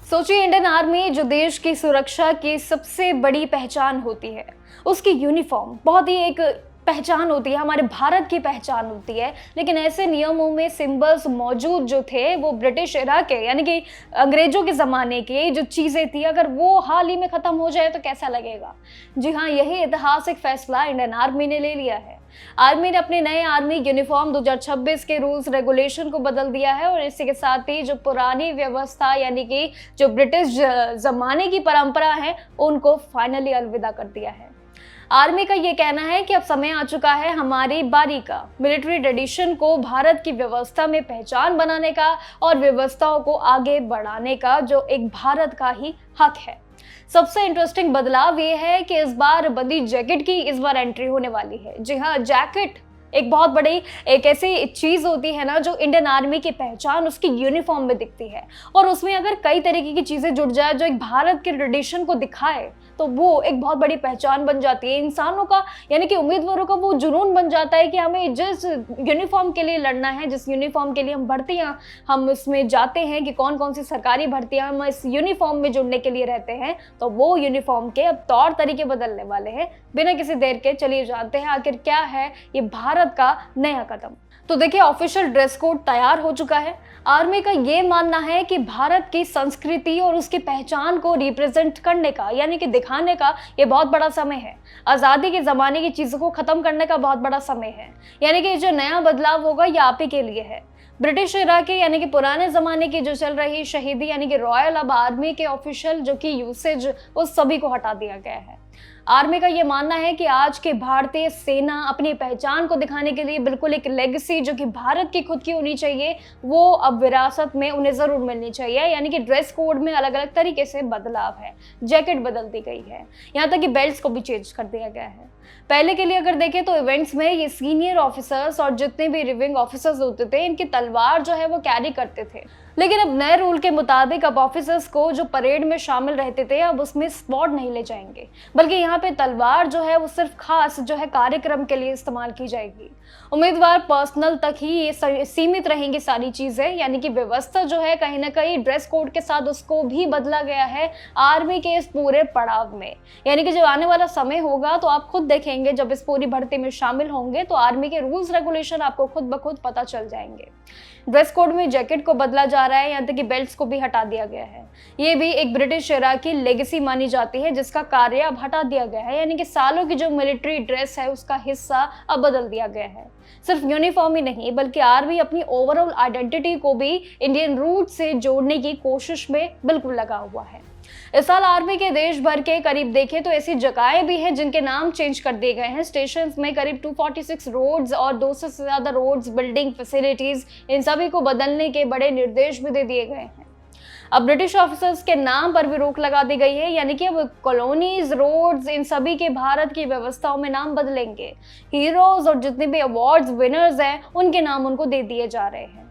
सोचिए, Indian army जो देश की सुरक्षा की सबसे बड़ी पहचान होती है, उसकी यूनिफॉर्म बहुत ही एक पहचान होती है, हमारे भारत की पहचान होती है। लेकिन ऐसे नियमों में सिंबल्स मौजूद जो थे वो ब्रिटिश एरा के यानी कि अंग्रेजों के ज़माने की जो चीज़ें थी, अगर वो हाल ही में ख़त्म हो जाए तो कैसा लगेगा। जी हाँ, यही ऐतिहासिक फैसला इंडियन आर्मी ने ले लिया है। आर्मी ने अपने नए आर्मी यूनिफॉर्म 2026 के रूल्स रेगुलेशन को बदल दिया है और इसी के साथ ही जो पुरानी व्यवस्था यानी कि जो ब्रिटिश ज़माने की परंपरा है उनको फाइनली अलविदा कर दिया है। आर्मी का ये कहना है कि अब समय आ चुका है हमारी बारी का, मिलिट्री ट्रेडिशन को भारत की व्यवस्था में पहचान बनाने का और व्यवस्थाओं को आगे बढ़ाने का, जो एक भारत का ही हक है। सबसे इंटरेस्टिंग बदलाव ये है कि इस बार बंदी जैकेट की इस बार एंट्री होने वाली है। जी हाँ, जैकेट एक बहुत बड़ी एक ऐसी चीज होती है ना जो इंडियन आर्मी की पहचान उसकी यूनिफॉर्म में दिखती है, और उसमें अगर कई तरीके की चीजें जुड़ जाए जो एक भारत के ट्रेडिशन को दिखाए तो वो एक बहुत बड़ी पहचान बन जाती है इंसानों का, यानी कि उम्मीदवारों का वो जुनून बन जाता है कि हमें जिस यूनिफॉर्म के लिए लड़ना है, जिस यूनिफॉर्म के लिए हम भर्तियां हम इसमें जाते हैं कि कौन कौन सी सरकारी भर्तियां हम इस यूनिफॉर्म में जुड़ने के लिए रहते हैं, तो वो यूनिफॉर्म के अब तौर तरीके बदलने वाले हैं। बिना किसी देर के चलिए जानते हैं आखिर क्या है ये भारत का नया कदम। तो देखिए, ऑफिशियल ड्रेस कोड तैयार हो चुका है। आर्मी का ये मानना है कि भारत की संस्कृति और उसकी पहचान को रिप्रेजेंट करने का यानी कि दिखाने का ये बहुत बड़ा समय है। आज़ादी के ज़माने की चीज़ों को ख़त्म करने का बहुत बड़ा समय है, यानी कि जो नया बदलाव होगा ये आप ही के लिए है। ब्रिटिश एरा के यानी कि पुराने ज़माने की जो चल रही शहीदी यानी कि रॉयल, अब आर्मी के ऑफिशियल जो कि यूसेज उस सभी को हटा दिया गया है। आर्मी का ये मानना है कि आज के भारतीय सेना अपनी पहचान को दिखाने के लिए बिल्कुल एक लेगेसी जो कि भारत की खुद की होनी चाहिए, वो अब विरासत में उन्हें जरूर मिलनी चाहिए। यानी कि ड्रेस कोड में अलग अलग तरीके से बदलाव है, जैकेट बदल दी गई है, यहाँ तक कि बेल्ट्स को भी चेंज कर दिया गया है। पहले के लिए अगर देखें तो इवेंट्स में ये सीनियर ऑफिसर्स और जितने भी रिविंग ऑफिसर्स होते थे इनकी तलवार जो है वो कैरी करते थे, लेकिन अब नए रूल के मुताबिक अब ऑफिसर्स को जो परेड में शामिल रहते थे अब उसमें स्वॉर्ड नहीं ले जाएंगे, बल्कि यहाँ पे तलवार जो है वो सिर्फ खास जो है कार्यक्रम के लिए इस्तेमाल की जाएगी। उम्मीदवार पर्सनल तक ही ये सीमित रहेंगी सारी चीजें, यानी कि व्यवस्था जो है कहीं ना कहीं ड्रेस कोड के साथ उसको भी बदला गया है आर्मी के इस पूरे पड़ाव में। यानी कि जब आने वाला समय होगा तो आप खुद देखेंगे, जब इस पूरी भर्ती में शामिल होंगे तो आर्मी के रूल्स रेगुलेशन आपको खुद ब खुद पता चल जाएंगे। ड्रेस कोड में जैकेट को बदला जा रहा है, यहाँ तक कि बेल्ट्स को भी हटा दिया गया है। ये भी एक ब्रिटिश एरा की लेगेसी मानी जाती है जिसका कार्य अब हटा दिया गया है, यानी कि सालों की जो मिलिट्री ड्रेस है उसका हिस्सा अब बदल दिया गया है। सिर्फ यूनिफॉर्म ही नहीं बल्कि आर्मी अपनी ओवरऑल आइडेंटिटी को भी इंडियन रूट से जोड़ने की कोशिश में बिल्कुल लगा हुआ है। इस साल आर्मी के देश भर के करीब देखें तो ऐसी जगहें भी हैं जिनके नाम चेंज कर दिए गए हैं। स्टेशन में करीब 246 रोड्स और 200 से ज्यादा रोड्स, बिल्डिंग, फैसिलिटीज, इन सभी को बदलने के बड़े निर्देश भी दे दिए गए हैं। अब ब्रिटिश ऑफिसर्स के नाम पर भी रोक लगा दी गई है, यानी कि अब कॉलोनीज, रोड्स, इन सभी के भारत की व्यवस्थाओं में नाम बदलेंगे। हीरोज और जितने भी अवार्ड्स विनर्स हैं उनके नाम उनको दे दिए जा रहे हैं।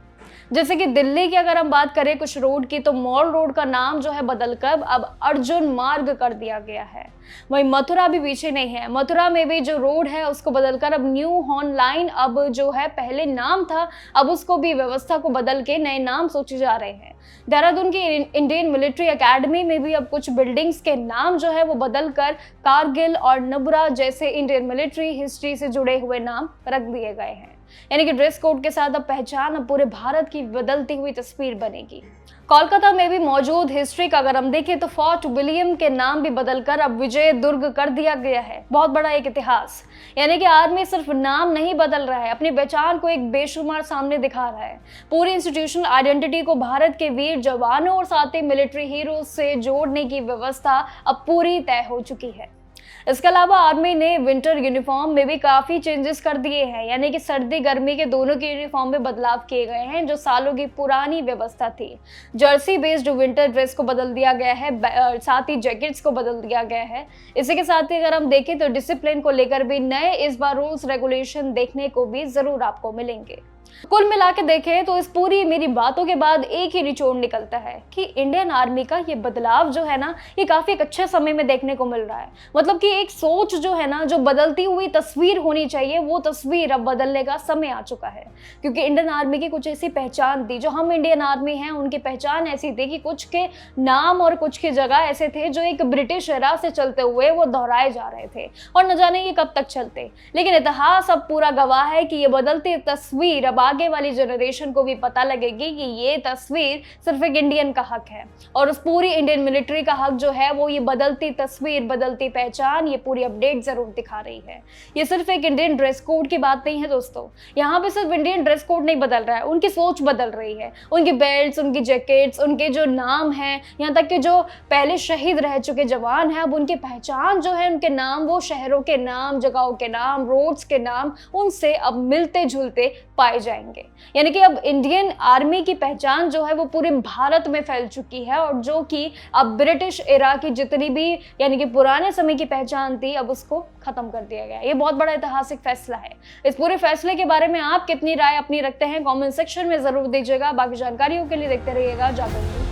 जैसे कि दिल्ली की अगर हम बात करें कुछ रोड की, तो मॉल रोड का नाम जो है बदलकर अब अर्जुन मार्ग कर दिया गया है। वहीं मथुरा भी पीछे नहीं है, मथुरा में भी जो रोड है उसको बदलकर अब न्यू हॉर्न लाइन अब जो है पहले नाम था, अब उसको भी व्यवस्था को बदल के नए नाम सोचे जा रहे हैं। देहरादून की इंडियन मिलिट्री एकेडमी में भी अब कुछ बिल्डिंग्स के नाम जो है वो बदलकर कारगिल और नुब्रा जैसे इंडियन मिलिट्री हिस्ट्री से जुड़े हुए नाम रख दिए गए हैं। यानी कि ड्रेस कोड के साथ अब पहचान अब पूरे भारत की बदलती हुई तस्वीर बनेगी। कोलकाता में भी मौजूद हिस्ट्री का अगर हम देखें तो फोर्ट विलियम के नाम भी बदलकर अब विजय दुर्ग कर दिया गया है। बहुत बड़ा एक इतिहास, यानी कि आर्मी सिर्फ नाम नहीं बदल रहा है, अपनी पहचान को एक बेशुमार सामने दिखा रहा है। पूरी इंस्टीट्यूशनल आइडेंटिटी को भारत के वीर जवानों और साथ ही मिलिट्री हीरोज से जोड़ने की व्यवस्था अब पूरी तय हो चुकी है। इसके अलावा आर्मी ने विंटर यूनिफॉर्म में भी काफी चेंजेस कर दिए हैं, यानी कि सर्दी गर्मी के दोनों के यूनिफॉर्म में बदलाव किए गए हैं जो सालों की पुरानी व्यवस्था थी। जर्सी बेस्ड विंटर ड्रेस को बदल दिया गया है, साथ ही जैकेट्स को बदल दिया गया है। इसी के साथ ही अगर हम देखें तो डिसिप्लिन को लेकर भी नए इस बार रूल्स रेगुलेशन देखने को भी जरूर आपको मिलेंगे। कुल मिला के देखें तो इस पूरी मेरी बातों के बाद एक ही निचोड़ निकलता है कि इंडियन आर्मी का ये बदलाव जो है ना, ये काफी एक अच्छे समय में देखने को मिल रहा है। मतलब कि एक सोच जो है ना, जो बदलती हुई तस्वीर होनी चाहिए, वो तस्वीर अब बदलने का समय आ चुका है। क्योंकि इंडियन आर्मी की कुछ ऐसी पहचान थी, जो हम इंडियन आर्मी हैं उनकी पहचान ऐसी थी कि कुछ के नाम और कुछ की जगह ऐसे थे जो एक ब्रिटिश एरा से चलते हुए वो दोहराए जा रहे थे, और न जाने ये कब तक चलते। लेकिन इतिहास अब पूरा गवाह है कि ये बदलती तस्वीर अब आगे वाली जनरेशन को भी पता लगेगी कि ये तस्वीर सिर्फ एक इंडियन का हक है, और उस पूरी इंडियन मिलिट्री का हक जो है वो ये बदलती तस्वीर, बदलती पहचान, ये पूरी अपडेट जरूर दिखा रही है। ये सिर्फ एक इंडियन ड्रेस कोड की बात नहीं है दोस्तों, यहाँ पे सिर्फ इंडियन ड्रेस कोड नहीं बदल रहा है, उनकी सोच बदल रही है। उनकी बेल्ट्स, उनकी जैकेट्स, उनके जो नाम हैं, यहाँ तक कि जो पहले शहीद रह चुके जवान हैं, अब उनकी पहचान जो है, उनके नाम, वो शहरों के नाम, जगहों के नाम, रोड्स के नाम, उनसे अब मिलते जुलते पाए जाएंगे। यानी कि अब इंडियन आर्मी की पहचान जो है वो पूरे भारत में फैल चुकी है, और जो कि अब ब्रिटिश एरा की जितनी भी यानी कि पुराने समय की पहचान थी, अब उसको खत्म कर दिया गया। ये बहुत बड़ा ऐतिहासिक फैसला है। इस पूरे फैसले के बारे में आप कितनी राय अपनी रखते हैं, कमेंट सेक्शन में जरूर दीजिएगा। बाकी जानकारियों के लिए देखते रहिएगा जागरण।